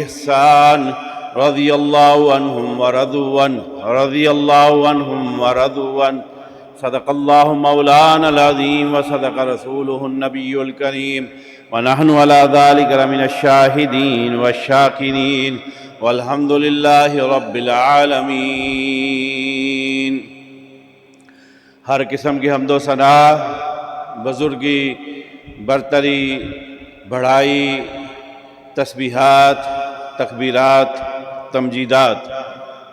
إحسان رضي الله عنهم ورضوا عنه رضي الله عنهم ورضوا عنه صدق الله مولانا العظيم وصدق رسوله النبي الكريم ونحن على ذلك لمن الشاهدين والشاكرين والحمد لله رب العالمين۔ ہر قسم کی حمد و ثنا، بزرگی، برتری، بڑھائی، تسبیحات، تکبیرات، تمجیدات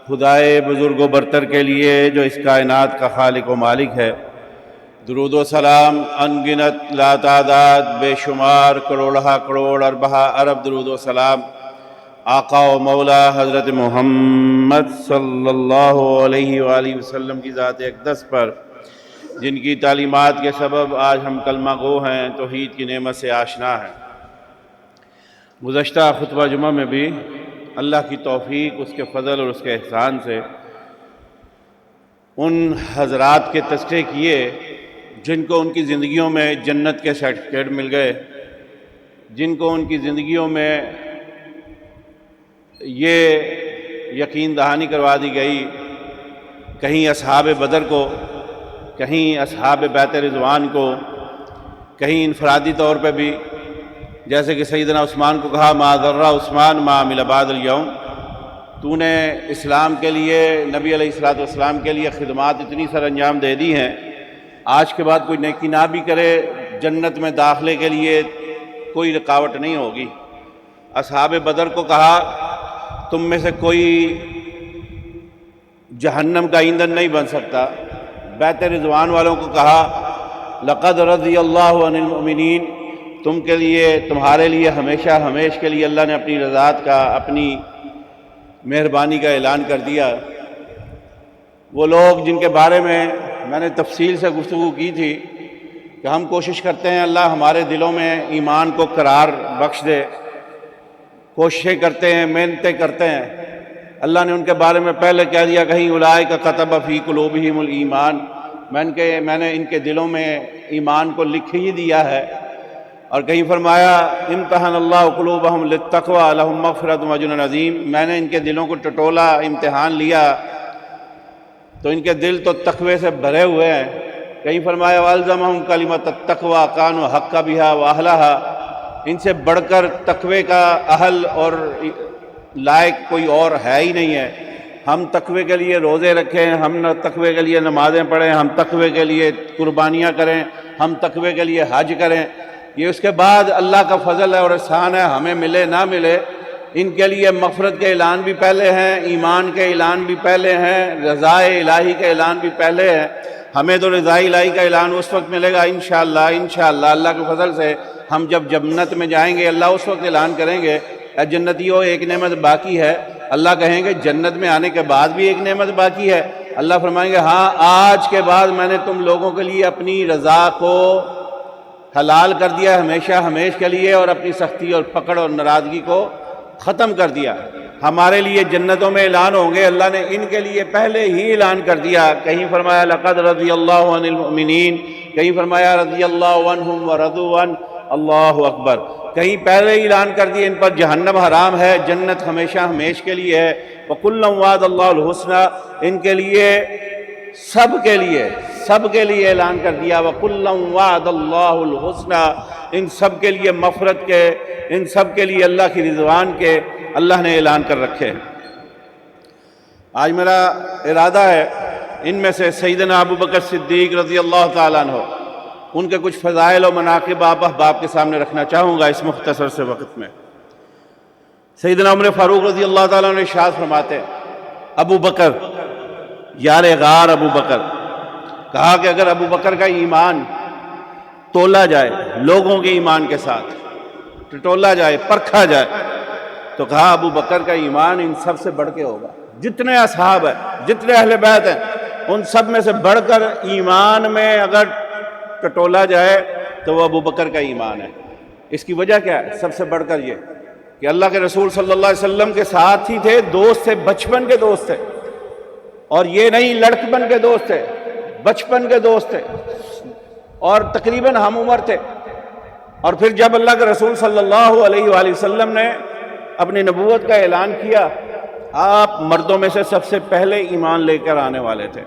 خدائے بزرگ و برتر کے لیے جو اس کائنات کا خالق و مالک ہے۔ درود و سلام ان گنت لا تعداد بے شمار کروڑہا کروڑ اربہا ارب درود و سلام آقا و مولا حضرت محمد صلی اللہ علیہ وآلہ وسلم کی ذات اقدس پر، جن کی تعلیمات کے سبب آج ہم کلمہ گو ہیں، توحید کی نعمت سے آشنا ہیں۔ گزشتہ خطبہ جمعہ میں بھی اللہ کی توفیق، اس کے فضل اور اس کے احسان سے ان حضرات کے تذکرے کیے جن کو ان کی زندگیوں میں جنت کے سرٹیفکیٹ مل گئے، جن کو ان کی زندگیوں میں یہ یقین دہانی کروا دی گئی، کہیں اصحاب بدر کو، کہیں اصحاب بیت رضوان کو، کہیں انفرادی طور پہ بھی، جیسے کہ سیدنا عثمان کو کہا ما ضر عثمان ما عمل بعد اليوم، تو نے اسلام کے لیے، نبی علیہ السلام کے لیے خدمات اتنی سر انجام دے دی ہیں، آج کے بعد کوئی نیکی نہ بھی کرے، جنت میں داخلے کے لیے کوئی رکاوٹ نہیں ہوگی۔ اصحاب بدر کو کہا تم میں سے کوئی جہنم کا ایندھن نہیں بن سکتا۔ بیت رضوان والوں کو کہا لقد رضی اللہ عن المؤمنین، تم کے لیے، تمہارے لیے ہمیشہ ہمیش کے لیے اللہ نے اپنی رضاعت کا، اپنی مہربانی کا اعلان کر دیا۔ وہ لوگ جن کے بارے میں نے تفصیل سے گفتگو کی تھی کہ ہم کوشش کرتے ہیں اللہ ہمارے دلوں میں ایمان کو قرار بخش دے، کوششیں کرتے ہیں، محنتیں کرتے ہیں، اللہ نے ان کے بارے میں پہلے کہہ دیا کہیں اولئک کتب فی قلوبہم الایمان، میں نے ان کے دلوں میں ایمان کو لکھ ہی دیا ہے، اور کہیں فرمایا امتحن اللہ قلوبہم للتقوی لہم مغفرۃ واجر عظیم، میں نے ان کے دلوں کو ٹٹولا، امتحان لیا تو ان کے دل تو تقوی سے بھرے ہوئے ہیں۔ کہیں فرمایا والزمہم کلمۃ التقوی کانوا حق بہا واہلہا، ان سے بڑھ کر تقوی کا اہل اور لائق کوئی اور ہے ہی نہیں ہے۔ ہم تقوی کے لیے روزے رکھیں، ہم تقوی کے لیے نمازیں پڑھیں، ہم تقوی کے لیے قربانیاں کریں، ہم تقوی کے لیے حج کریں، یہ اس کے بعد اللہ کا فضل ہے اور احسان ہے، ہمیں ملے نہ ملے۔ ان کے لیے مغفرت کے اعلان بھی پہلے ہیں، ایمان کے اعلان بھی پہلے ہیں، رضا الہی کے اعلان بھی پہلے ہے۔ ہمیں تو رضا الہی کا اعلان اس وقت ملے گا انشاءاللہ اللہ کے فضل سے، ہم جب جنت میں جائیں گے اللہ اس وقت اعلان کریں گے اے جنتیوں ایک نعمت باقی ہے۔ اللہ کہیں گے جنت میں آنے کے بعد بھی ایک نعمت باقی ہے؟ اللہ فرمائیں گے ہاں، آج کے بعد میں نے تم لوگوں کے لیے اپنی رضا کو حلال کر دیا ہمیشہ ہمیش کے لیے، اور اپنی سختی اور پکڑ اور ناراضگی کو ختم کر دیا۔ ہمارے لیے جنتوں میں اعلان ہوں گے، اللہ نے ان کے لیے پہلے ہی اعلان کر دیا۔ کہیں فرمایا لقد رضی اللہ عن المؤمنین، کہیں فرمایا رضی اللہ عنہم ورضوا عنہ، اللہ اکبر، کہیں پہلے ہی اعلان کر دیا ان پر جہنم حرام ہے، جنت ہمیشہ ہمیش کے لیے ہے۔ وَكُلًّا وَعَدَ اللَّهُ الْحُسْنَى، ان کے لیے سب کے لیے اعلان کر دیا وَكُلًّا وَعَدَ اللَّهُ الْحُسْنَى، ان سب کے لیے مغفرت کے، ان سب کے لیے اللہ کی رضوان کے اللہ نے اعلان کر رکھے ہیں۔ آج میرا ارادہ ہے ان میں سے سیدنا ابو بکر صدیق رضی اللہ تعالیٰ عنہ، ان کے کچھ فضائل و مناقب آپ احباب کے سامنے رکھنا چاہوں گا اس مختصر سے وقت میں۔ سیدنا عمر فاروق رضی اللہ تعالیٰ عنہ ارشاد فرماتے ہیں ابو بکر، یار غار ابو بکر، کہا کہ اگر ابو بکر کا ایمان تولا جائے لوگوں کے ایمان کے ساتھ، ٹٹولا جائے، پرکھا جائے، تو کہا ابو بکر کا ایمان ان سب سے بڑھ کے ہوگا۔ جتنے اصحاب ہیں، جتنے اہل بیت ہیں، ان سب میں سے بڑھ کر ایمان میں اگر ٹٹولا جائے تو وہ ابو بکر کا ایمان ہے۔ اس کی وجہ کیا ہے؟ سب سے بڑھ کر یہ کہ اللہ کے رسول صلی اللہ علیہ وسلم کے ساتھ ہی تھے، دوست تھے، بچپن کے دوست تھے، اور یہ نہیں لڑکپن کے دوست تھے، بچپن کے دوست تھے، اور تقریباً ہم عمر تھے۔ اور پھر جب اللہ کے رسول صلی اللہ علیہ وآلہ وسلم نے اپنی نبوت کا اعلان کیا، آپ مردوں میں سے سب سے پہلے ایمان لے کر آنے والے تھے۔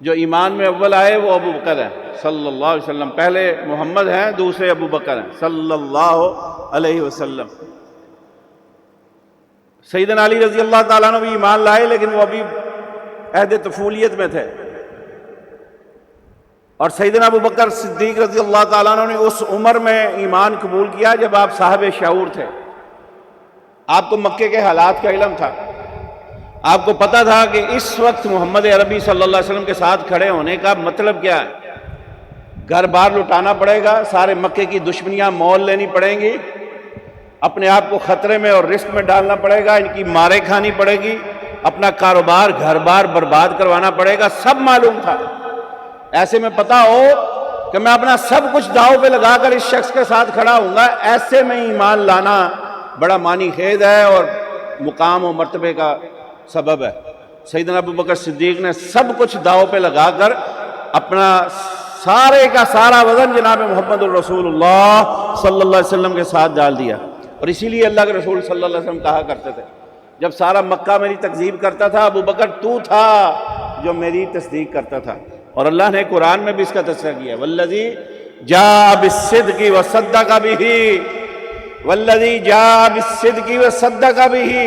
جو ایمان میں اول آئے وہ ابو بکر ہیں صلی اللہ علیہ وسلم، پہلے محمد ہیں، دوسرے ابو بکر ہیں صلی اللہ علیہ وسلم۔ سیدنا علی رضی اللہ تعالیٰ عنہ بھی ایمان لائے، لیکن وہ ابھی عہد طفولیت میں تھے، اور سیدنا ابو بکر صدیق رضی اللہ تعالیٰ عنہ نے اس عمر میں ایمان قبول کیا جب آپ صاحب شعور تھے۔ آپ کو مکے کے حالات کا علم تھا، آپ کو پتا تھا کہ اس وقت محمد عربی صلی اللہ علیہ وسلم کے ساتھ کھڑے ہونے کا مطلب کیا ہے۔ گھر بار لٹانا پڑے گا، سارے مکے کی دشمنیاں مول لینی پڑیں گی، اپنے آپ کو خطرے میں اور رسک میں ڈالنا پڑے گا، ان کی مارے کھانی پڑے گی، اپنا کاروبار گھر بار برباد کروانا پڑے گا، سب معلوم تھا۔ ایسے میں پتا ہو کہ میں اپنا سب کچھ داؤ پہ لگا کر اس شخص کے ساتھ کھڑا ہوں گا، ایسے میں ایمان لانا بڑا معنی خیز ہے اور مقام و مرتبے کا سبب ہے۔ سیدنا ابو بکر صدیق نے سب کچھ داؤ پہ لگا کر اپنا سارے کا سارا وزن جناب محمد الرسول اللہ صلی اللہ علیہ وسلم کے ساتھ ڈال دیا۔ اور اسی لیے اللہ کے رسول صلی اللہ علیہ وسلم کہا کرتے تھے، جب سارا مکہ میری تکذیب کرتا تھا، ابو بکر تو تھا جو میری تصدیق کرتا تھا۔ اور اللہ نے قرآن میں بھی اس کا تذکرہ کیا، والذی جاء بالصدق وصدق بہ، والذی جاء بالصدق وصدق بہ۔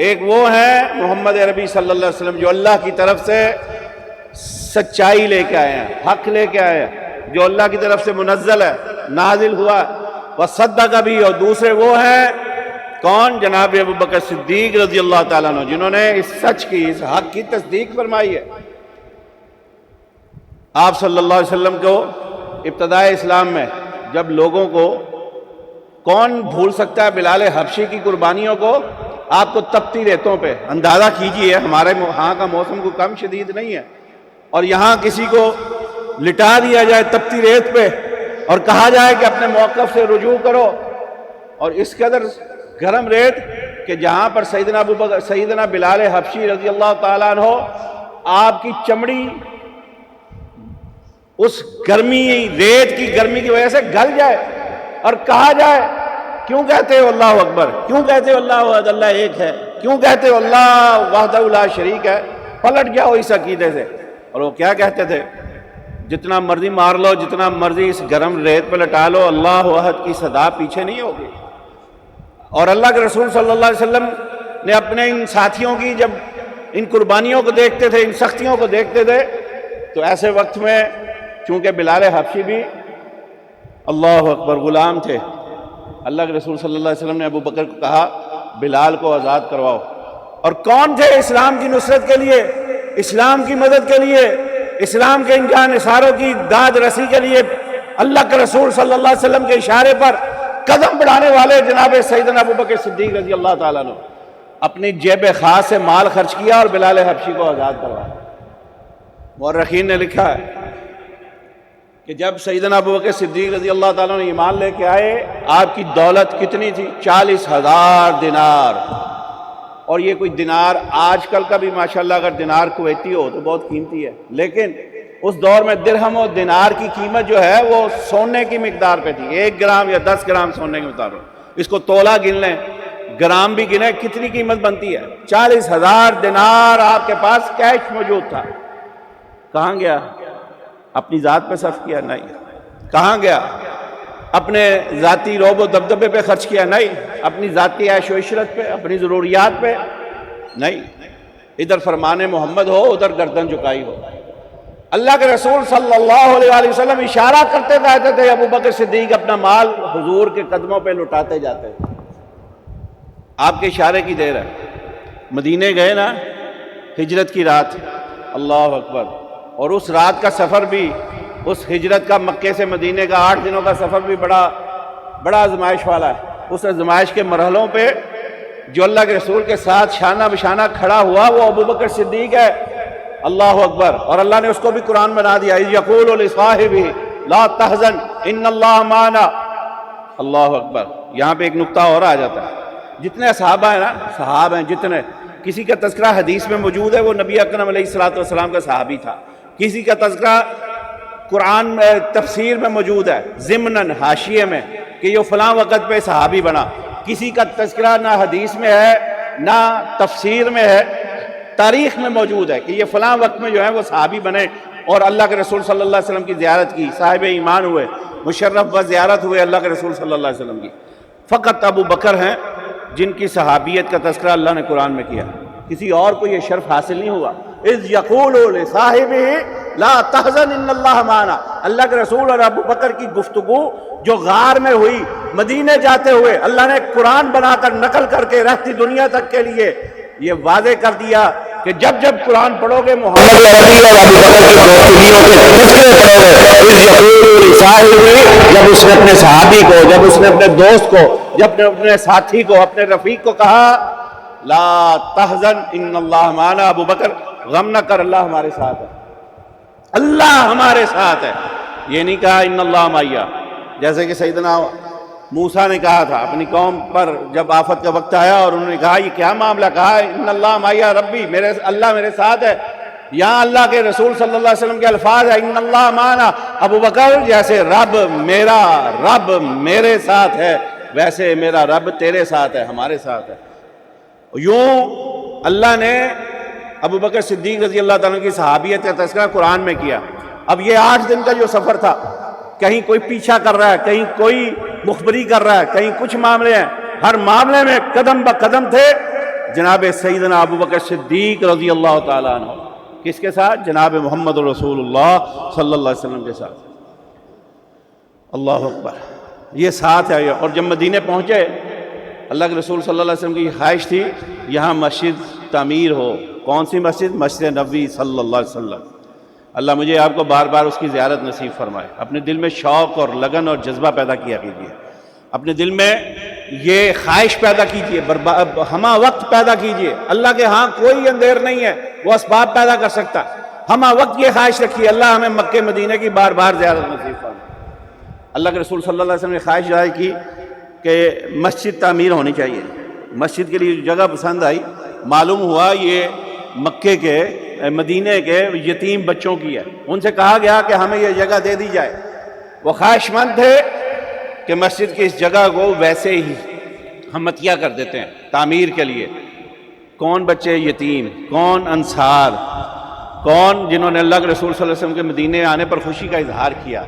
ایک وہ ہے محمد عربی صلی اللہ علیہ وسلم جو اللہ کی طرف سے سچائی لے کے آئے ہیں، حق لے کے آئے ہیں، جو اللہ کی طرف سے منزل ہے، نازل ہوا، وصدق بہ۔ اور دوسرے وہ ہیں کون؟ جناب ابو بکر صدیق رضی اللہ تعالیٰ عنہ، جنہوں نے اس سچ کی، اس حق کی تصدیق فرمائی ہے۔ آپ صلی اللہ علیہ وسلم کو ابتدائے اسلام میں جب لوگوں کو، کون بھول سکتا ہے بلال حبشی کی قربانیوں کو؟ آپ کو تپتی ریتوں پہ اندازہ کیجئے، ہمارے ہاں کا موسم کو کم شدید نہیں ہے، اور یہاں کسی کو لٹا دیا جائے تپتی ریت پہ اور کہا جائے کہ اپنے موقف سے رجوع کرو، اور اس قدر گرم ریت کہ جہاں پر سیدنا بلال حبشی رضی اللہ تعالیٰ عنہ آپ کی چمڑی اس گرمی، ریت کی گرمی کی وجہ سے گل جائے، اور کہا جائے کیوں کہتے ہو اللہ اکبر، کیوں کہتے ہو اللہ احد، اللہ ایک ہے، کیوں کہتے ہو اللہ وحدہ لا شریک ہے، پلٹ جاؤ اس عقیدے سے۔ اور وہ کیا کہتے تھے؟ جتنا مرضی مار لو، جتنا مرضی اس گرم ریت پہ لٹا لو، اللہ احد کی صدا پیچھے نہیں ہوگی۔ اور اللہ کے رسول صلی اللہ علیہ وسلم نے اپنے ان ساتھیوں کی جب ان قربانیوں کو دیکھتے تھے، ان سختیوں کو دیکھتے تھے، تو ایسے وقت میں چونکہ بلال حبشی بھی اللہ اکبر غلام تھے، اللہ کے رسول صلی اللہ علیہ وسلم نے ابو بکر کو کہا بلال کو آزاد کرواؤ۔ اور کون تھے اسلام کی نصرت کے لیے، اسلام کی مدد کے لیے، اسلام کے ان جان نثاروں کی داد رسی کے لیے اللہ کے رسول صلی اللہ علیہ وسلم کے اشارے پر قدم بڑھانے والے جناب سیدنا ابو بکر صدیق رضی اللہ تعالیٰ عنہ، اپنی جیب خاص سے مال خرچ کیا اور بلال حبشی کو آزاد کروایا۔ مورخین نے لکھا ہے کہ جب سیدنا ابو بکر صدیق رضی اللہ تعالیٰ نے ایمان لے کے آئے، آپ کی دولت کتنی تھی؟ 40,000 دینار۔ اور یہ کوئی دینار آج کل کا بھی ماشاءاللہ اگر دینار کویتی ہو تو بہت قیمتی ہے، لیکن اس دور میں درہم و دینار کی قیمت جو ہے وہ سونے کی مقدار پہ تھی، 1 گرام یا 10 گرام سونے کے مطابق۔ اس کو تولہ گن لیں، گرام بھی گنیں، کتنی قیمت بنتی ہے؟ 40,000 دینار آپ کے پاس کیش موجود تھا۔ کہاں گیا؟ اپنی ذات پہ صرف کیا؟ نہیں۔ کہاں گیا؟ اپنے ذاتی روب و دبدبے پہ خرچ کیا؟ نہیں۔ اپنی ذاتی عیش و عشرت پہ، اپنی ضروریات پہ؟ نہیں۔ ادھر فرمان محمد ہو، ادھر گردن جھکائی ہو۔ اللہ کے رسول صلی اللہ علیہ وسلم اشارہ کرتے رہتے تھے، ابو بکر صدیق اپنا مال حضور کے قدموں پہ لٹاتے جاتے تھے۔ آپ کے اشارے کی دیر ہے۔ مدینے گئے نا ہجرت کی رات، اللہ اکبر، اور اس رات کا سفر بھی، اس ہجرت کا مکے سے مدینے کا 8 دنوں کا سفر بھی بڑا آزمائش والا ہے۔ اس آزمائش کے مرحلوں پہ جو اللہ کے رسول کے ساتھ شانہ بشانہ کھڑا ہوا وہ ابو بکر صدیق ہے، اللہ اکبر۔ اور اللہ نے اس کو بھی قرآن بنا دیا، یقول لصاحبہ لا تحزن ان اللہ معنا، اللہ اکبر۔ یہاں پہ ایک نقطہ اور آ جاتا ہے، جتنے صحابہ ہیں نا، صحابہ ہیں جتنے، کسی کا تذکرہ حدیث میں موجود ہے وہ نبی اکرم علیہ السلام کا صحابی تھا، کسی کا تذکرہ قرآن میں تفسیر میں موجود ہے ضمناً حاشیے میں کہ یہ فلاں وقت پہ صحابی بنا، کسی کا تذکرہ نہ حدیث میں ہے نہ تفسیر میں ہے، تاریخ میں موجود ہے کہ یہ فلاں وقت میں جو ہے وہ صحابی بنے اور اللہ کے رسول صلی اللہ علیہ وسلم کی زیارت کی، صاحب ایمان ہوئے، مشرف و زیارت ہوئے اللہ کے رسول صلی اللہ علیہ وسلم کی۔ فقط ابو بکر ہیں جن کی صحابیت کا تذکرہ اللہ نے قرآن میں کیا، کسی اور کو یہ شرف حاصل نہیں ہوا۔ اذ یقول لصاحبہ لا تحزن ان اللہ معنا، اللہ کے رسول اور ابو بکر کی گفتگو جو غار میں ہوئی مدینے جاتے ہوئے، اللہ نے قرآن بنا کر نقل کر کے رہتی دنیا تک کے لیے یہ واضح کر دیا کہ جب جب قرآن پڑھو گے محمد عربی اور ابو بکر کی گفتگیوں کے تذکرے پڑھو گے۔ اذ یقول لصاحبہ، جب اس نے اپنے صحابی کو، جب اس نے اپنے دوست کو، جب اپنے ساتھی کو، اپنے رفیق کو کہا لا تحزن ان اللہ معنا، ابو بکر غم نہ کر، اللہ ہمارے ساتھ ہے، اللہ ہمارے ساتھ ہے۔ یہ نہیں کہا ان اللہ معیا، جیسے کہ سیدنا موسیٰ نے کہا تھا اپنی قوم پر جب آفت کا وقت آیا اور انہوں نے کہا یہ کیا معاملہ، کہا ان اللہ معیا ربی، اللہ میرے ساتھ ہے۔ یہاں اللہ کے رسول صلی اللہ علیہ وسلم کے الفاظ ہیں ان اللہ معنا، ابو بکر جیسے رب میرے ساتھ ہے ویسے میرا رب تیرے ساتھ ہے، ہمارے ساتھ ہے۔ یوں اللہ نے ابو بکر صدیق رضی اللہ تعالیٰ کی صحابیت کا تذکرہ قرآن میں کیا۔ اب یہ 8 دن کا جو سفر تھا، کہیں کوئی پیچھا کر رہا ہے، کہیں کوئی مخبری کر رہا ہے، کہیں کچھ معاملے ہیں، ہر معاملے میں قدم بقدم تھے جناب سیدنا ابو بکر صدیق رضی اللہ تعالیٰ عنہ، کس کے ساتھ؟ جناب محمد رسول اللہ صلی اللہ علیہ وسلم کے ساتھ۔ اللہ اکبر، یہ ساتھ ہے۔ اور جب مدینے پہنچے، اللہ کے رسول صلی اللہ علیہ وسلم کی خواہش تھی یہاں مسجد تعمیر ہو۔ کون سی مسجد؟ مسجد نبوی صلی اللہ علیہ وسلم۔ اللہ مجھے آپ کو بار بار اس کی زیارت نصیب فرمائے۔ اپنے دل میں شوق اور لگن اور جذبہ پیدا کیا کیجیے، اپنے دل میں یہ خواہش پیدا کیجیے، ہمہ وقت پیدا کیجیے۔ اللہ کے ہاں کوئی اندیر نہیں ہے، وہ اسباب پیدا کر سکتا۔ ہمہ وقت یہ خواہش رکھیے اللہ ہمیں مکہ مدینہ کی بار بار زیارت نصیب فرمائے۔ اللہ کے رسول صلی اللہ علیہ وسلم نے خواہش ظاہر کی کہ مسجد تعمیر ہونی چاہیے، مسجد کے لیے جگہ پسند آئی، معلوم ہوا یہ مکے کے مدینے کے یتیم بچوں کی ہے، ان سے کہا گیا کہ ہمیں یہ جگہ دے دی جائے۔ وہ خواہش مند تھے کہ مسجد کی اس جگہ کو ویسے ہی ہم عطیہ کر دیتے ہیں تعمیر کے لیے۔ کون بچے یتیم، کون انصار، کون جنہوں نے اللہ کے رسول صلی اللہ علیہ وسلم کے مدینے آنے پر خوشی کا اظہار کیا،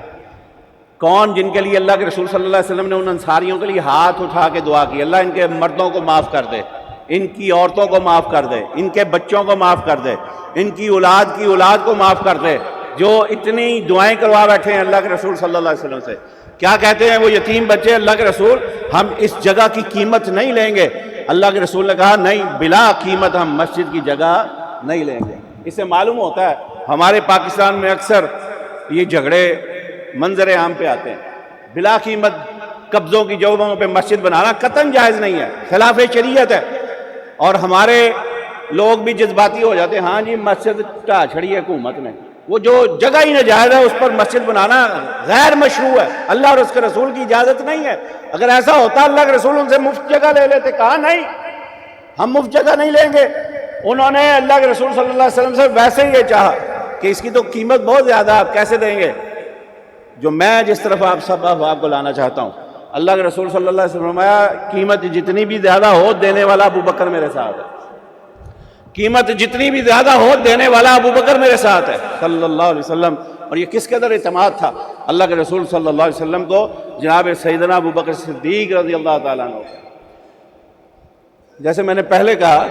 کون جن کے لیے اللہ کے رسول صلی اللہ علیہ وسلم نے ان انصاریوں کے لیے ہاتھ اٹھا کے دعا کی اللہ ان کے مردوں کو معاف کر دے، ان کی عورتوں کو معاف کر دے، ان کے بچوں کو معاف کر دے، ان کی اولاد کو معاف کر دے، جو اتنی دعائیں کروا بیٹھے ہیں اللہ کے رسول صلی اللہ علیہ وسلم سے۔ کیا کہتے ہیں وہ یتیم بچے؟ اللہ کے رسول ہم اس جگہ کی قیمت نہیں لیں گے۔ اللہ کے رسول نے کہا نہیں، بلا قیمت ہم مسجد کی جگہ نہیں لیں گے۔ اس سے معلوم ہوتا ہے ہمارے پاکستان میں اکثر یہ جھگڑے منظر عام پہ آتے ہیں، بلا قیمت قبضوں کی جگہوں پہ مسجد بنانا قطعاً جائز نہیں ہے، خلاف شریعت ہے۔ اور ہمارے لوگ بھی جذباتی ہو جاتے ہیں، ہاں جی مسجد ٹھا چھڑی ہے حکومت نے، وہ جو جگہ ہی ناجائز ہے اس پر مسجد بنانا غیر مشروع ہے، اللہ اور اس کے رسول کی اجازت نہیں ہے۔ اگر ایسا ہوتا اللہ کے رسول ان سے مفت جگہ لے لیتے، کہا نہیں ہم مفت جگہ نہیں لیں گے۔ انہوں نے اللہ کے رسول صلی اللہ علیہ وسلم سے ویسے ہی یہ چاہا کہ اس کی تو قیمت بہت زیادہ، آپ کیسے دیں گے؟ جو میں جس طرف آپ کو لانا چاہتا ہوں، اللہ کے رسول صلی اللہ علیہ وسلم نے فرمایا قیمت جتنی بھی زیادہ ہو دینے والا ابو بکر میرے ساتھ ہے، قیمت جتنی بھی زیادہ ہو دینے والا ابو بکر میرے ساتھ ہے صلی اللہ علیہ وسلم۔ اور یہ کس قدر اعتماد تھا اللہ کے رسول صلی اللہ علیہ وسلم کو جناب سیدنا ابو بکر صدیق رضی اللہ تعالیٰ عنہ۔ جیسے میں نے پہلے کہا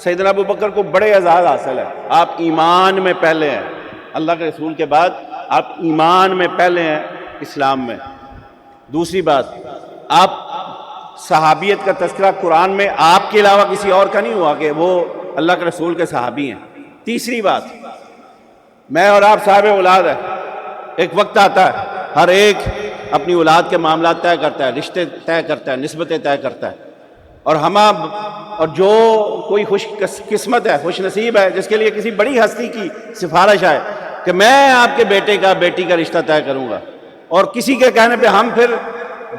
سیدنا ابو بکر کو بڑے اعزاز حاصل ہے، آپ ایمان میں پہلے ہیں، اللہ کے رسول کے بعد آپ ایمان میں پہلے ہیں اسلام میں۔ دوسری بات، آپ صحابیت کا تذکرہ قرآن میں آپ کے علاوہ کسی اور کا نہیں ہوا کہ وہ اللہ کے رسول کے صحابی ہیں۔ تیسری بات، میں اور آپ صاحب اولاد ہیں، ایک وقت آتا ہے ہر ایک اپنی اولاد کے معاملات طے کرتا ہے، رشتے طے کرتا ہے، نسبتیں طے کرتا ہے، اور جو کوئی خوش قسمت ہے، خوش نصیب ہے، جس کے لیے کسی بڑی ہستی کی سفارش آئے کہ میں آپ کے بیٹے کا بیٹی کا رشتہ طے کروں گا، اور کسی کے کہنے پہ ہم پھر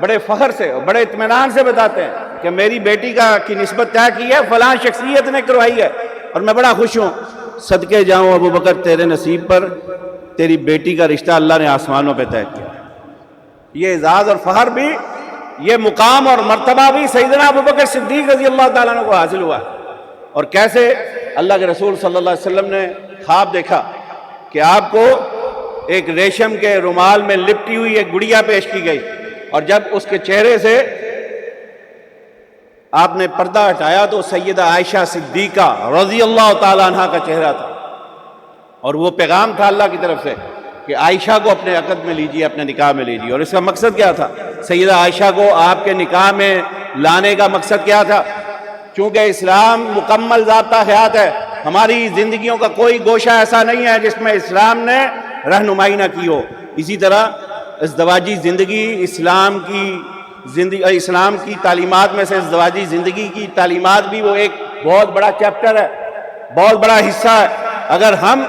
بڑے فخر سے اور بڑے اطمینان سے بتاتے ہیں کہ میری بیٹی کی نسبت طے کی ہے، فلاں شخصیت نے کروائی ہے اور میں بڑا خوش ہوں، صدقے جاؤں ابو بکر تیرے نصیب پر تیری بیٹی کا رشتہ اللہ نے آسمانوں پہ طے کیا۔ یہ اعزاز اور فخر بھی یہ مقام اور مرتبہ بھی سیدنا ابوبکر صدیق رضی اللہ تعالیٰ عنہ کو حاصل ہوا. اور کیسے اللہ کے رسول صلی اللہ علیہ وسلم نے خواب دیکھا کہ آپ کو ایک ریشم کے رومال میں لپٹی ہوئی ایک گڑیا پیش کی گئی، اور جب اس کے چہرے سے آپ نے پردہ ہٹایا تو سیدہ عائشہ صدیقہ رضی اللہ تعالیٰ عنہ کا چہرہ تھا. اور وہ پیغام تھا اللہ کی طرف سے کہ عائشہ کو اپنے عقد میں لیجیے، اپنے نکاح میں لیجیے. اور اس کا مقصد کیا تھا؟ سیدہ عائشہ کو آپ کے نکاح میں لانے کا مقصد کیا تھا؟ چونکہ اسلام مکمل ضابطہ حیات ہے، ہماری زندگیوں کا کوئی گوشہ ایسا نہیں ہے جس میں اسلام نے رہنمائی نہ کی ہو. اسی طرح ازدواجی زندگی اسلام کی تعلیمات میں سے ازدواجی زندگی کی تعلیمات بھی وہ ایک بہت بڑا چیپٹر ہے، بہت بڑا حصہ ہے. اگر ہم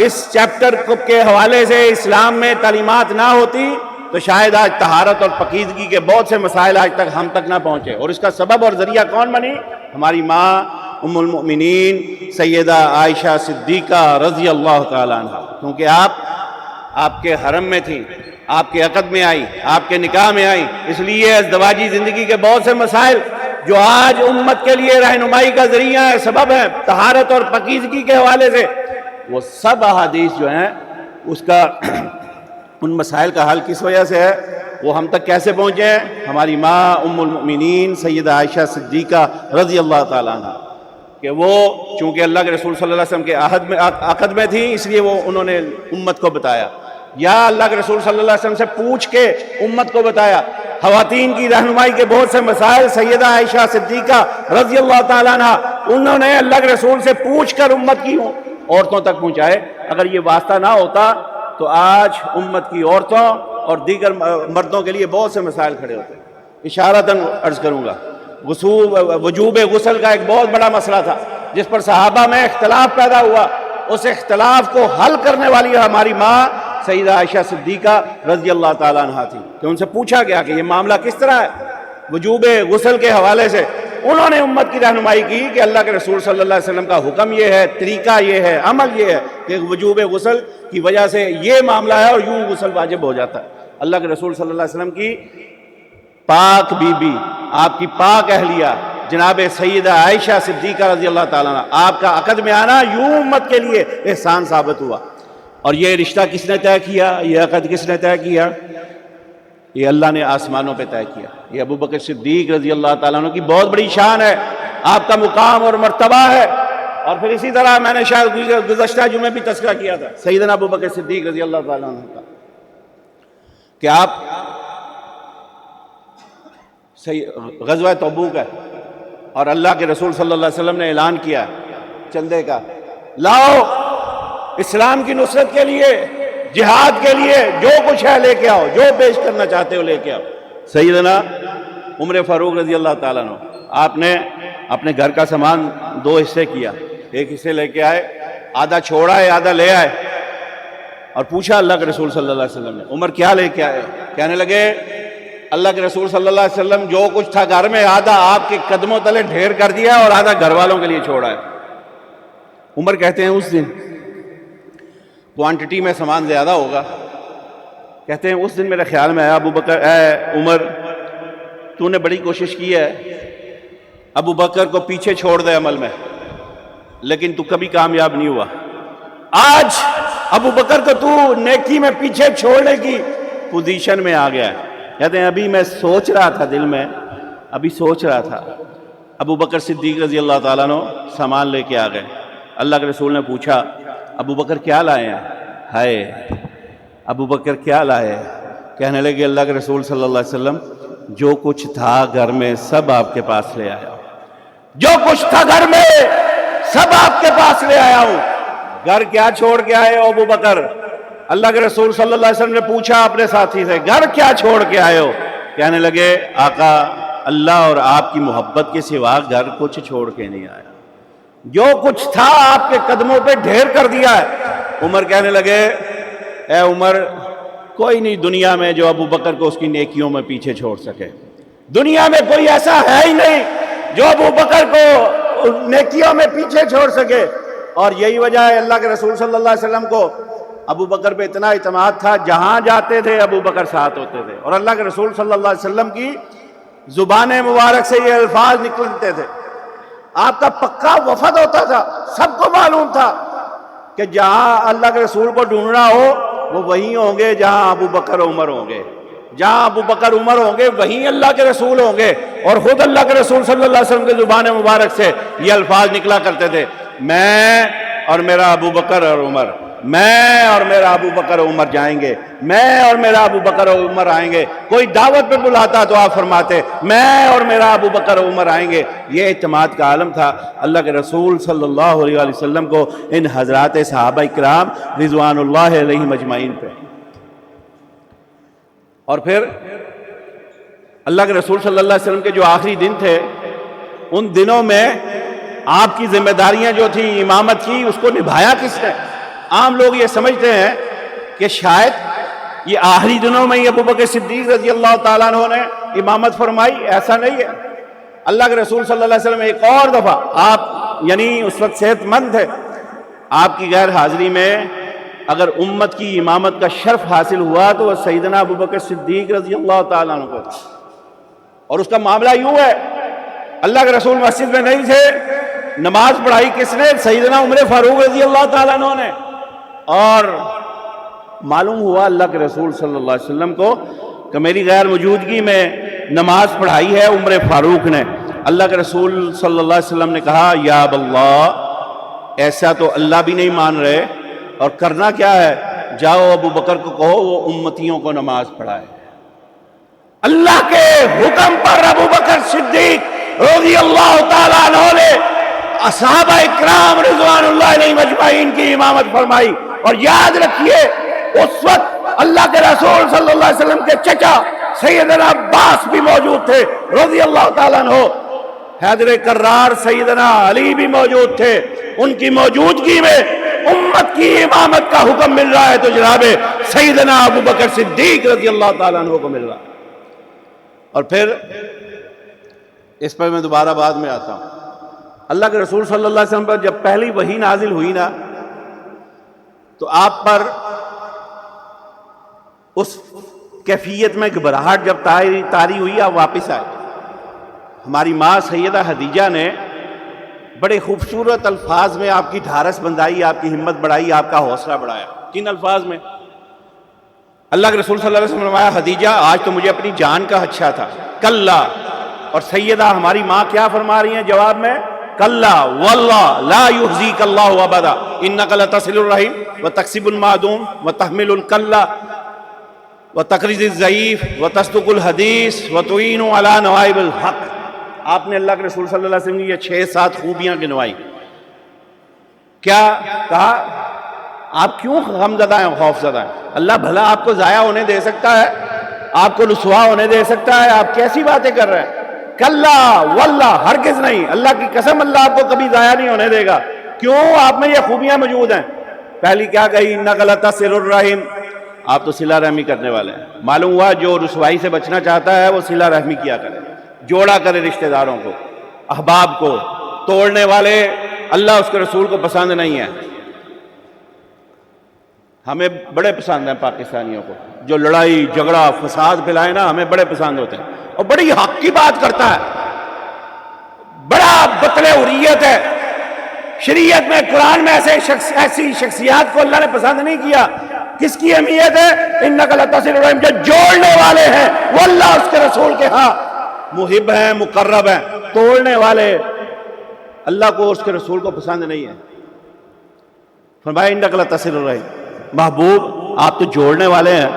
اس چیپٹر کے حوالے سے اسلام میں تعلیمات نہ ہوتی تو شاید آج طہارت اور پاکیزگی کے بہت سے مسائل آج تک ہم تک نہ پہنچے. اور اس کا سبب اور ذریعہ کون بنی؟ ہماری ماں ام المؤمنین سیدہ عائشہ صدیقہ رضی اللہ تعالیٰ عنہ. کیونکہ آپ کے حرم میں تھیں، آپ کے عقد میں آئی، آپ کے نکاح میں آئی، اس لیے ازدواجی زندگی کے بہت سے مسائل جو آج امت کے لیے رہنمائی کا ذریعہ ہے، سبب ہے طہارت اور پاکیزگی کے حوالے سے، وہ سب احادیث جو ہیں اس کا ان مسائل کا حل کس وجہ سے ہے، وہ ہم تک کیسے پہنچے ہیں؟ ہماری ماں ام المؤمنین سیدہ عائشہ صدیقہ رضی اللہ تعالیٰ عنہ، کہ وہ چونکہ اللہ کے رسول صلی اللہ علیہ وسلم کے عقد میں تھیں، اس لیے وہ انہوں نے امت کو بتایا، یا اللہ کے رسول صلی اللہ علیہ وسلم سے پوچھ کے امت کو بتایا. خواتین کی رہنمائی کے بہت سے مسائل سیدہ عائشہ صدیقہ رضی اللہ تعالیٰ عنہ انہوں نے اللہ کے رسول سے پوچھ کر امت کی عورتوں تک پہنچائے. اگر یہ واسطہ نہ ہوتا تو آج امت کی عورتوں اور دیگر مردوں کے لیے بہت سے مسائل کھڑے ہوتے. اشارتاً عرض کروں گا، وجوب غسل کا ایک بہت بڑا مسئلہ تھا جس پر صحابہ میں اختلاف پیدا ہوا. اس اختلاف کو حل کرنے والی ہماری ماں سیدہ عائشہ صدیقہ رضی اللہ تعالیٰ عنہ تھی کہ ان سے پوچھا گیا کہ یہ معاملہ کس طرح ہے. وجوب غسل کے حوالے سے انہوں نے امت کی رہنمائی کی کہ اللہ کے رسول صلی اللہ علیہ وسلم کا حکم یہ ہے، طریقہ یہ ہے، عمل یہ ہے کہ وجوب غسل کی وجہ سے یہ معاملہ ہے اور یوں غسل واجب ہو جاتا ہے. اللہ کے رسول صلی اللہ علیہ وسلم کی پاک بی بی، آپ کی پاک اہلیہ جناب سیدہ عائشہ صدیقہ رضی اللہ تعالیٰ عنہ، آپ کا عقد میں آنا یوں امت کے لیے احسان ثابت ہوا. اور یہ رشتہ کس نے طے کیا؟ یہ عقد کس نے طے کیا؟ یہ اللہ نے آسمانوں پہ طے کیا. یہ ابوبکر صدیق رضی اللہ تعالیٰ عنہ کی بہت بڑی شان ہے، آپ کا مقام اور مرتبہ ہے. اور پھر اسی طرح میں نے شاید گزشتہ جمعے بھی تذکرہ کیا تھا سیدنا ابوبکر صدیق رضی اللہ تعالیٰ عنہ کا کہ آپ غزوہ تبوک ہے اور اللہ کے رسول صلی اللہ علیہ وسلم نے اعلان کیا چندے کا، لاؤ اسلام کی نصرت کے لیے، جہاد کے لیے جو کچھ ہے لے کے آؤ، جو پیش کرنا چاہتے ہو لے کے آؤ. سیدنا عمر فاروق رضی اللہ تعالیٰ عنہ، آپ نے اپنے گھر کا سامان دو حصے کیا، ایک حصے لے کے آئے، آدھا چھوڑا ہے آدھا لے آئے، اور پوچھا اللہ کے رسول صلی اللہ علیہ وسلم نے، عمر کیا لے کے آئے؟ کہنے لگے اللہ کے رسول صلی اللہ علیہ وسلم جو کچھ تھا گھر میں آدھا آپ کے قدموں تلے ڈھیر کر دیا اور آدھا گھر والوں کے لیے چھوڑا ہے. عمر کہتے ہیں اس دن کوانٹٹی میں سامان زیادہ ہوگا، کہتے ہیں اس دن میرے خیال میں آیا ابو بکر، اے عمر تو نے بڑی کوشش کی ہے ابو بکر کو پیچھے چھوڑ دے عمل میں، لیکن تو کبھی کامیاب نہیں ہوا. آج ابو بکر کو تو نیکی میں پیچھے چھوڑنے کی پوزیشن میں آ گیا ہے. کہتے ہیں ابھی میں سوچ رہا تھا، دل میں ابھی سوچ رہا تھا. ابو بکر صدیق رضی اللہ تعالیٰ عنہ سامان لے کے آ گئے. اللہ کے رسول نے پوچھا ابو بکر کیا لائے ہیں؟ ہائے ابو بکر کیا لائے؟ کہنے لگے اللہ کے رسول صلی اللہ علیہ وسلم جو کچھ تھا گھر میں سب آپ کے پاس لے آیا ہوں، جو کچھ تھا گھر میں سب آپ کے پاس لے آیا ہوں. گھر کیا چھوڑ کے آئے ہو ابو بکر؟ اللہ کے رسول صلی اللہ علیہ وسلم نے پوچھا اپنے ساتھی سے گھر کیا چھوڑ کے آئے ہو؟ کہنے لگے آقا اللہ اور آپ کی محبت کے سوا گھر کچھ چھوڑ کے نہیں آیا، جو کچھ تھا آپ کے قدموں پہ ڈھیر کر دیا ہے. عمر کہنے لگے اے عمر کوئی نہیں دنیا میں جو ابو بکر کو اس کی نیکیوں میں پیچھے چھوڑ سکے، دنیا میں کوئی ایسا ہے ہی نہیں جو ابو بکر کو نیکیوں میں پیچھے چھوڑ سکے. اور یہی وجہ ہے اللہ کے رسول صلی اللہ علیہ وسلم کو ابو بکر پہ اتنا اعتماد تھا، جہاں جاتے تھے ابو بکر ساتھ ہوتے تھے. اور اللہ کے رسول صلی اللہ علیہ وسلم کی زبان مبارک سے یہ الفاظ نکلتے تھے. آپ کا پکا وفد ہوتا تھا. سب کو معلوم تھا کہ جہاں اللہ کے رسول کو ڈھونڈنا ہو وہ وہیں ہوں گے جہاں ابو بکر عمر ہوں گے. جہاں ابو بکر عمر ہوں گے وہیں اللہ کے رسول ہوں گے. اور خود اللہ کے رسول صلی اللہ علیہ وسلم کے زبان مبارک سے یہ الفاظ نکلا کرتے تھے: میں اور میرا ابو بکر اور عمر، میں اور میرا ابو بکر اور عمر جائیں گے، میں اور میرا ابو بکر اور عمر آئیں گے. کوئی دعوت پہ بلاتا تو آپ فرماتے میں اور میرا ابو بکر اور عمر آئیں گے. یہ اعتماد کا عالم تھا اللہ کے رسول صلی اللہ علیہ وسلم کو ان حضرات صحابہ کرام رضوان اللہ علیہم اجمعین پہ. اور پھر اللہ کے رسول صلی اللہ علیہ وسلم کے جو آخری دن تھے، ان دنوں میں آپ کی ذمہ داریاں جو تھیں امامت کی، اس کو نبھایا کس نے؟ عام لوگ یہ سمجھتے ہیں کہ شاید یہ آخری دنوں میں ہی ابو بکر صدیق رضی اللہ تعالیٰ عنہ نے امامت فرمائی. ایسا نہیں ہے. اللہ کے رسول صلی اللہ علیہ وسلم ایک اور دفعہ، آپ یعنی اس وقت صحت مند تھے، آپ کی غیر حاضری میں اگر امت کی امامت کا شرف حاصل ہوا تو وہ سیدنا ابو بکر صدیق رضی اللہ تعالیٰ عنہ کو تھا. اور اس کا معاملہ یوں ہے، اللہ کے رسول مسجد میں نہیں تھے، نماز پڑھائی کس نے؟ سیدنا عمر فاروق رضی اللہ تعالیٰ عنہ نے. اور معلوم ہوا اللہ کے رسول صلی اللہ علیہ وسلم کو کہ میری غیر موجودگی میں نماز پڑھائی ہے عمر فاروق نے. اللہ کے رسول صلی اللہ علیہ وسلم نے کہا یا اللہ، ایسا تو اللہ بھی نہیں مان رہے، اور کرنا کیا ہے؟ جاؤ ابو بکر کو کہو وہ امتیوں کو نماز پڑھائے. اللہ کے حکم پر ابو بکر صدیق رضی اللہ تعالیٰ عنہ نے صحابہ اکرام رضوان اللہ علیہم اجمعین کی امامت فرمائی. اور یاد رکھیے اس وقت اللہ کے رسول صلی اللہ علیہ وسلم کے چچا سیدنا عباس بھی موجود تھے رضی اللہ تعالیٰ عنہ. حیدر کرار سیدنا علی بھی موجود تھے. ان کی موجودگی میں امت کی امامت کا حکم مل رہا ہے تو جناب سیدنا ابو بکر صدیق رضی اللہ تعالیٰ عنہ کو مل رہا ہے. اور پھر اس پر میں دوبارہ بعد میں آتا ہوں. اللہ کے رسول صلی اللہ علیہ وسلم پر جب پہلی وحی نازل ہوئی نا تو آپ پر اس کیفیت میں گھبراہٹ جب طاری ہوئی آپ واپس آئے. ہماری ماں سیدہ خدیجہ نے بڑے خوبصورت الفاظ میں آپ کی ڈھارس بندائی، آپ کی ہمت بڑھائی، آپ کا حوصلہ بڑھایا. کن الفاظ میں؟ اللہ کے رسول صلی اللہ علیہ وسلم نے فرمایا خدیجہ آج تو مجھے اپنی جان کا خدشہ تھا، کلا. اور سیدہ ہماری ماں کیا فرما رہی ہیں جواب میں؟ کلا واللہ لا یخزیک اللہ ابدا انک لتصل الرحم وتکسب المعدوم وتحمل الکلا وتقرض الضعیف وتصدق الحدیث وتعین علی نوائب الحق. آپ نے اللہ کے رسول صلی اللہ علیہ وسلم کی یہ 6-7 خوبیاں گنوائی. کیا کہا؟ آپ کیوں غم زدہ ہیں، خوف زدہ ہیں؟ اللہ بھلا آپ کو ضائع ہونے دے سکتا ہے؟ آپ کو رسوا ہونے دے سکتا ہے؟ آپ کیسی باتیں کر رہے ہیں؟ کلا واللہ، ہرگز نہیں، اللہ کی قسم اللہ آپ کو کبھی ضائع نہیں ہونے دے گا. کیوں؟ آپ میں یہ خوبیاں موجود ہیں. پہلی کیا کہی؟ انک لتصل الرحم، آپ تو صلہ رحمی کرنے والے ہیں. معلوم ہوا جو رسوائی سے بچنا چاہتا ہے وہ صلہ رحمی کیا کرے، جوڑا کرے رشتہ داروں کو، احباب کو. توڑنے والے اللہ اس کے رسول کو پسند نہیں ہے. ہمیں بڑے پسند ہیں پاکستانیوں کو، جو لڑائی جھگڑا فساد پھیلائے نا ہمیں بڑے پسند ہوتے ہیں. اور بڑی حق کی بات کرتا ہے، بڑا بطل حریت ہے. شریعت میں قرآن میں ایسی شخصیات کو اللہ نے پسند نہیں کیا. کس کی اہمیت ہے؟ انک لتصل الرحم، جو جوڑنے والے ہیں وہ اللہ اس کے رسول کے ہاں محب ہیں، مقرب ہیں. توڑنے والے اللہ کو اس کے رسول کو پسند نہیں ہے. فرمایا انک لتصل الرحم، محبوب آپ تو جوڑنے والے ہیں،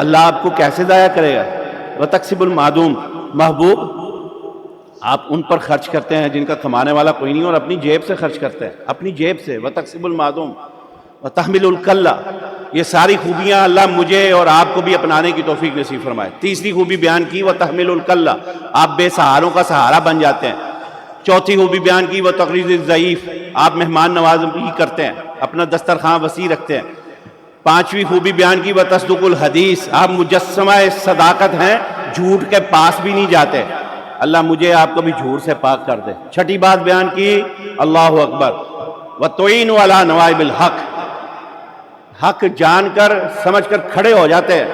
اللہ آپ کو کیسے ضائع کرے گا؟ وتکسب المعدوم، محبوب آپ ان پر خرچ کرتے ہیں جن کا کمانے والا کوئی نہیں، اور اپنی جیب سے خرچ کرتے ہیں، اپنی جیب سے. وتکسب المعدوم وتحمل الکلا، یہ ساری خوبیاں اللہ مجھے اور آپ کو بھی اپنانے کی توفیق نصیب فرمائے. تیسری خوبی بیان کی وتحمل الکلا، آپ بے سہاروں کا سہارا بن جاتے ہیں. چوتھی خوبی بیان کی وتقریض الضعیف، آپ مہمان نوازی کرتے ہیں، اپنا دسترخوان وسیع رکھتے ہیں. پانچویں خوبی بیان کی وتصدق الحدیث، آپ مجسمہ صداقت ہیں، جھوٹ کے پاس بھی نہیں جاتے. اللہ مجھے آپ کو بھی جھوٹ سے پاک کر دے. چھٹی بات بیان کی اللہ اکبر وتعین علی نوائب الحق، حق جان کر سمجھ کر کھڑے ہو جاتے ہیں.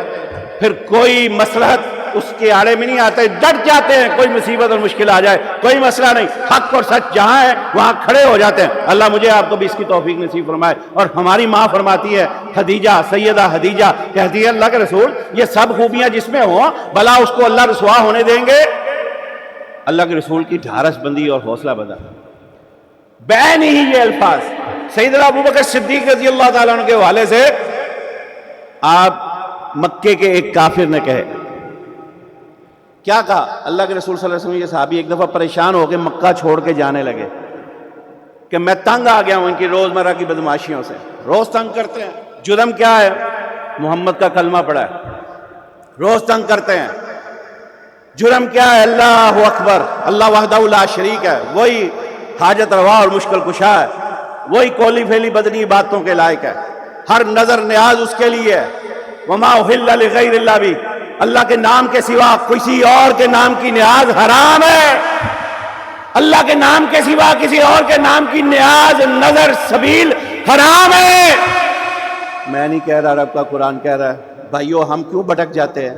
پھر کوئی مصلحت اس کے آڑے میں نہیں آتے، ڈٹ جاتے ہیں کوئی مصیبت اور مشکل آ جائے، کوئی مسئلہ نہیں، حق اور سچ جہاں ہے وہاں کھڑے ہو جاتے ہیں۔ اللہ مجھے آپ کو بھی اس کی توفیق نصیب فرمائے۔ اور ہماری ماں فرماتی ہے خدیجہ، سیدہ خدیجہ، کہتی ہے اللہ کے رسول یہ سب خوبیاں جس میں ہوں بھلا اس کو اللہ رسوا ہونے دیں گے؟ اللہ کے رسول کی ڈھارس بندی اور حوصلہ بندہ بین ہی یہ الفاظ سیدنا ابوبکر صدیق رضی اللہ تعالیٰ عنہ کے حوالے سے آپ مکے کے ایک کافر نے کہے، کیا کہا؟ اللہ کے رسول صلی اللہ علیہ وسلم یہ صحابی ایک دفعہ پریشان ہو کے مکہ چھوڑ کے جانے لگے کہ میں تنگ آ گیا ہوں ان کی روزمرہ کی بدماشیوں سے، روز تنگ کرتے ہیں۔ جرم کیا ہے؟ محمد کا کلمہ پڑھا ہے، روز تنگ کرتے ہیں۔ جرم کیا ہے؟ اللہ اکبر، اللہ وحدہ لا شریک ہے، وہی حاجت روا اور مشکل کشا ہے، وہی کولی پھیلی بدنی باتوں کے لائق ہے، ہر نظر نیاز اس کے لیے ہے۔ وما احل لغیر اللہ بھی، اللہ کے نام کے سوا کسی اور کے نام کی نیاز حرام ہے۔ اللہ کے نام کے سوا کسی اور کے نام کی نیاز، نظر، سبیل حرام ہے۔ میں نہیں کہہ رہا، رب کا قرآن کہہ رہا ہے۔ بھائیو ہم کیوں بھٹک جاتے ہیں؟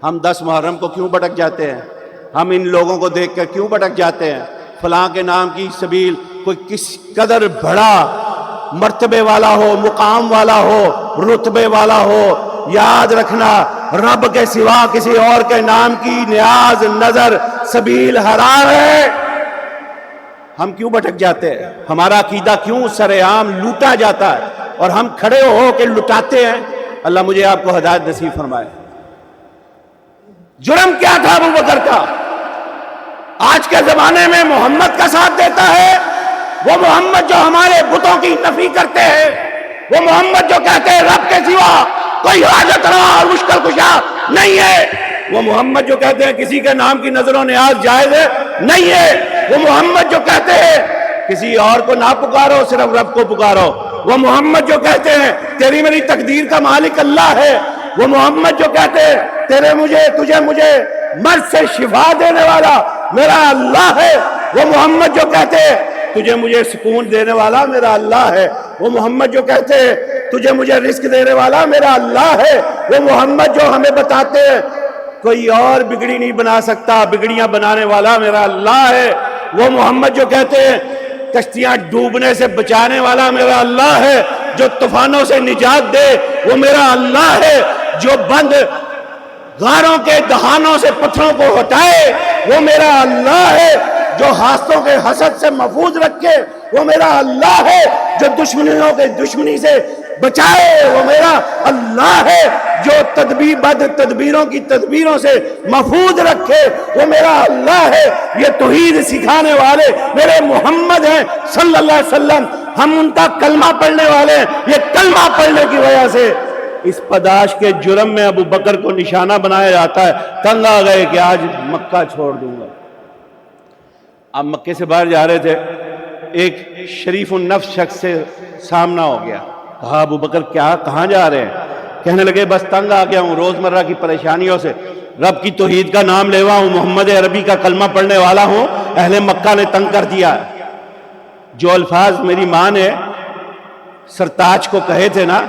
ہم 10 محرم کو کیوں بھٹک جاتے ہیں؟ ہم ان لوگوں کو دیکھ کر کیوں بھٹک جاتے ہیں؟ فلاں کے نام کی سبیل، کوئی کس قدر بڑا مرتبے والا ہو، مقام والا ہو، رتبے والا ہو، یاد رکھنا رب کے سوا کسی اور کے نام کی نیاز، نظر، سبیل حرام ہے۔ ہم کیوں بھٹک جاتے ہیں؟ ہمارا عقیدہ کیوں سر عام لوٹا جاتا ہے اور ہم کھڑے ہو کے لٹاتے ہیں؟ اللہ مجھے آپ کو ہدایت نصیب فرمائے۔ جرم کیا تھا ابو بکر کا؟ آج کے زمانے میں محمد کا ساتھ دیتا ہے، وہ محمد جو ہمارے بتوں کی نفی کرتے ہیں، وہ محمد جو کہتے ہیں رب کے سوا کوئی حاجت روا اور مشکل کشا نہیں ہے، وہ محمد جو کہتے ہیں کسی کے نام کی نظر و نیاز جائز ہے نہیں ہے، وہ محمد جو کہتے ہیں کسی اور کو نہ پکارو صرف رب کو پکارو، وہ محمد جو کہتے ہیں تیری میری تقدیر کا مالک اللہ ہے، وہ محمد جو کہتے ہیں تجھے مجھے مرض سے شفا دینے والا میرا اللہ ہے، وہ محمد جو کہتے ہیں تجھے مجھے سکون دینے والا میرا اللہ ہے، وہ محمد جو کہتے ہیں تجھے مجھے رزق دینے والا میرا اللہ ہے، وہ محمد جو ہمیں بتاتے ہیں کوئی اور بگڑی نہیں بنا سکتا، بگڑیاں بنانے والا میرا اللہ ہے، وہ محمد جو کہتے ہیں کشتیاں ڈوبنے سے بچانے والا میرا اللہ ہے، جو طوفانوں سے نجات دے وہ میرا اللہ ہے، جو بند غاروں کے دہانوں سے پتھروں کو ہٹائے وہ میرا اللہ ہے، جو حاسدوں کے حسد سے محفوظ رکھے وہ میرا اللہ ہے، جو دشمنوں کے دشمنی سے بچائے وہ میرا اللہ ہے، جو بد تدبیروں کی تدبیروں سے محفوظ رکھے وہ میرا اللہ ہے۔ یہ توحید سکھانے والے میرے محمد ہیں صلی اللہ علیہ وسلم، ہم ان کا کلمہ پڑھنے والے ہیں۔ یہ کلمہ پڑھنے کی وجہ سے اس پداش کے جرم میں ابو بکر کو نشانہ بنایا جاتا ہے، تنگ آ گئے کہ آج مکہ چھوڑ دوں گا۔ آپ مکے سے باہر جا رہے تھے، ایک شریف النفس شخص سے سامنا ہو گیا، کہا ابو بکر کہاں جا رہے ہیں؟ کہنے لگے بس تنگ آ گیا ہوں روزمرہ کی پریشانیوں سے، رب کی توحید کا نام لیوا ہوں، محمد عربی کا کلمہ پڑھنے والا ہوں، اہل مکہ نے تنگ کر دیا۔ جو الفاظ میری ماں نے سرتاج کو کہے تھے نا،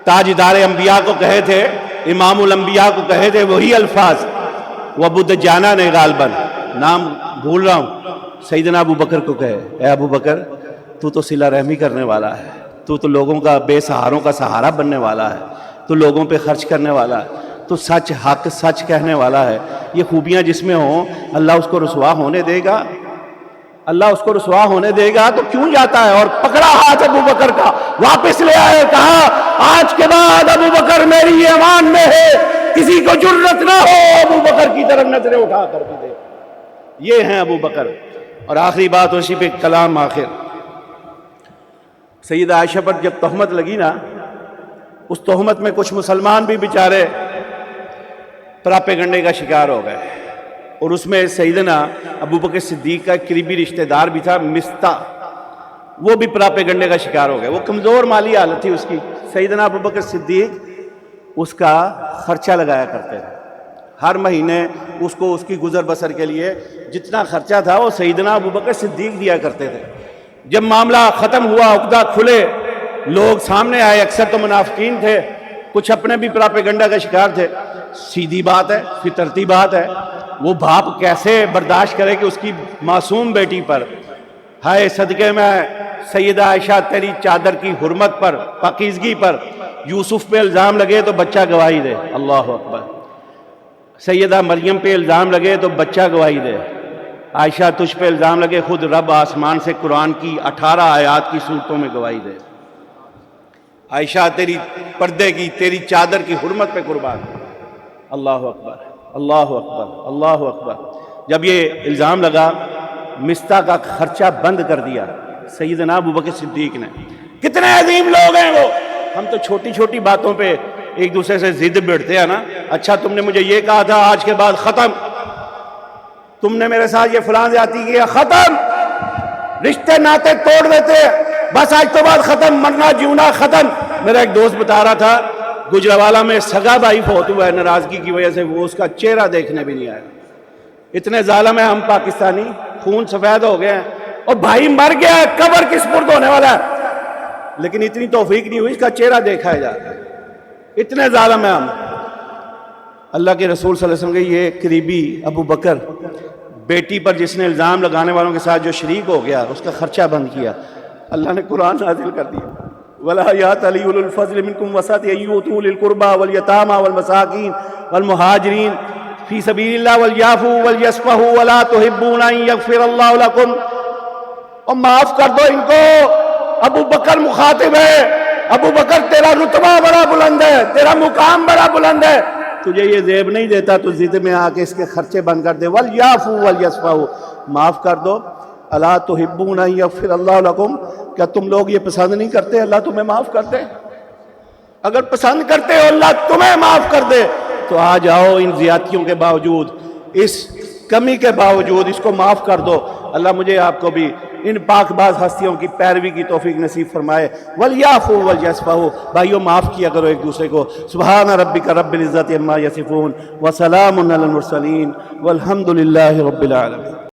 تاجدار انبیاء کو کہے تھے، امام الانبیاء کو کہے تھے، وہی الفاظ وہ ابو دجانہ نے غالباً، نام بھول رہا ہوں، سیدنا ابو بکر کو کہے، اے ابو بکر تو صلہ رحمی کرنے والا ہے، تو لوگوں کا بے سہاروں کا سہارا بننے والا ہے، تو لوگوں پہ خرچ کرنے والا ہے، تو سچ حق سچ کہنے والا ہے، یہ خوبیاں جس میں ہوں اللہ اس کو رسوا ہونے دے گا؟ اللہ اس کو رسوا ہونے دے گا تو کیوں جاتا ہے؟ اور پکڑا ہاتھ ابو بکر کا، واپس لے آئے، کہا آج کے بعد ابو بکر میری ایمان میں ہے، کسی کو جرت نہ ہو ابو بکر کی طرف نظریں اٹھا کر بھی دے۔ یہ ہیں ابو بکر۔ اور آخری بات اسی پہ کلام آخر، سیدہ عائشہ پر جب تہمت لگی نا، اس تہمت میں کچھ مسلمان بھی بیچارے پراپیگنڈے کا شکار ہو گئے، اور اس میں سیدنا ابو بکر صدیق کا قریبی رشتہ دار بھی تھا مستہ، وہ بھی پراپیگنڈے کا شکار ہو گئے۔ وہ کمزور مالی حالت تھی اس کی، سیدنا ابو بکر صدیق اس کا خرچہ لگایا کرتے تھے، ہر مہینے اس کو اس کی گزر بسر کے لیے جتنا خرچہ تھا وہ سیدنا ابو بکر صدیق دیا کرتے تھے۔ جب معاملہ ختم ہوا، عقدہ کھلے، لوگ سامنے آئے، اکثر تو منافقین تھے، کچھ اپنے بھی پراپیگنڈا کا شکار تھے، سیدھی بات ہے، فطرتی بات ہے. وہ باپ کیسے برداشت کرے کہ اس کی معصوم بیٹی پر ہائے صدقے میں سیدہ عائشہ تیری چادر کی حرمت پر، پاکیزگی پر یوسف پہ الزام لگے تو بچہ گواہی دے. اللہ اکبر. سیدہ مریم پہ الزام لگے تو بچہ گواہی دے. عائشہ تجھ پہ الزام لگے، خود رب آسمان سے قرآن کی 18 آیات کی صورتوں میں گواہی دے. عائشہ تیری پردے کی، تیری چادر کی حرمت پہ قربان. اللہ اکبر، اللہ اکبر، اللہ اکبر. جب یہ الزام لگا مستہ کا خرچہ بند کر دیا سیدنا ابوبکر صدیق نے. کتنے عظیم لوگ ہیں وہ. ہم تو چھوٹی چھوٹی باتوں پہ ایک دوسرے سے ضد بڑھتے ہیں نا. اچھا تم نے مجھے یہ کہا تھا، آج کے بعد ختم. تم نے میرے ساتھ یہ فلاں زیادتی کیا، ختم. رشتے ناطے توڑ دیتے، بس آج تو بعد ختم، مرنا جیونا ختم. میرا ایک دوست بتا رہا تھا گجرانوالہ میں سگا بھائی فوت ہوا ہے، ناراضگی کی وجہ سے وہ اس کا چہرہ دیکھنے بھی نہیں آیا. اتنے ظالم ہیں ہم پاکستانی، خون سفید ہو گئے ہیں. اور بھائی مر گیا ہے، قبر کس سپرد ہونے والا ہے، لیکن اتنی توفیق نہیں ہوئی اس کا چہرہ دیکھا جائے. اتنے ظالم ہیں ہم. اللہ کے رسول صلی اللہ علیہ وسلم کے یہ قریبی ابو بکر، بیٹی پر جس نے الزام لگانے والوں کے ساتھ جو شریک ہو گیا، اس کا خرچہ بند کیا. اللہ نے قرآن نازل کر دیا، وَلَا يَأْتَلِ أُولُو الْفَضْلِ مِنْكُمْ وَالسَّعَةِ أَن يُؤْتُوا أُولِي الْقُرْبَى وَالْيَتَامَى وَالْمَسَاكِينَ وَالْمُهَاجِرِينَ فِي سَبِيلِ اللَّهِ وَلْيَعْفُوا وَلْيَصْفَحُوا وَلَا تُحِبُّونَ أَن يَغْفِرَ اللَّهُ لَكُمْ. اور معاف کر دو ان کو. ابو بکر مخاطب ہے. ابو بکر تیرا رتبہ بڑا بلند ہے، تیرا مقام بڑا بلند ہے، تجھے یہ زیب نہیں دیتا تو ضد میں آ کے اس کے خرچے بند کر دے. وَلْيَعْفُوا وَلْيَصْفَحُوا، معاف کر دو. اَلَا تُحِبُّونَ أَن يَغْفِرَ اللَّهُ لَكُمْ، کیا تم لوگ یہ پسند نہیں کرتے اللہ تمہیں معاف کر دے؟ اگر پسند کرتے ہو اللہ تمہیں معاف کر دے تو آ جاؤ، ان زیادتیوں کے باوجود، اس کمی کے باوجود اس کو معاف کر دو. اللہ مجھے آپ کو بھی ان پاک باز ہستیوں کی پیروی کی توفیق نصیب فرمائے. وَلْيَعْفُوا وَلْيَصْفَحُوا. بھائیو معاف کیا کرو ایک دوسرے کو. سبحان ربک رب العزت عما یصفون وسلام علی المرسلین والحمد للہ رب العالمین.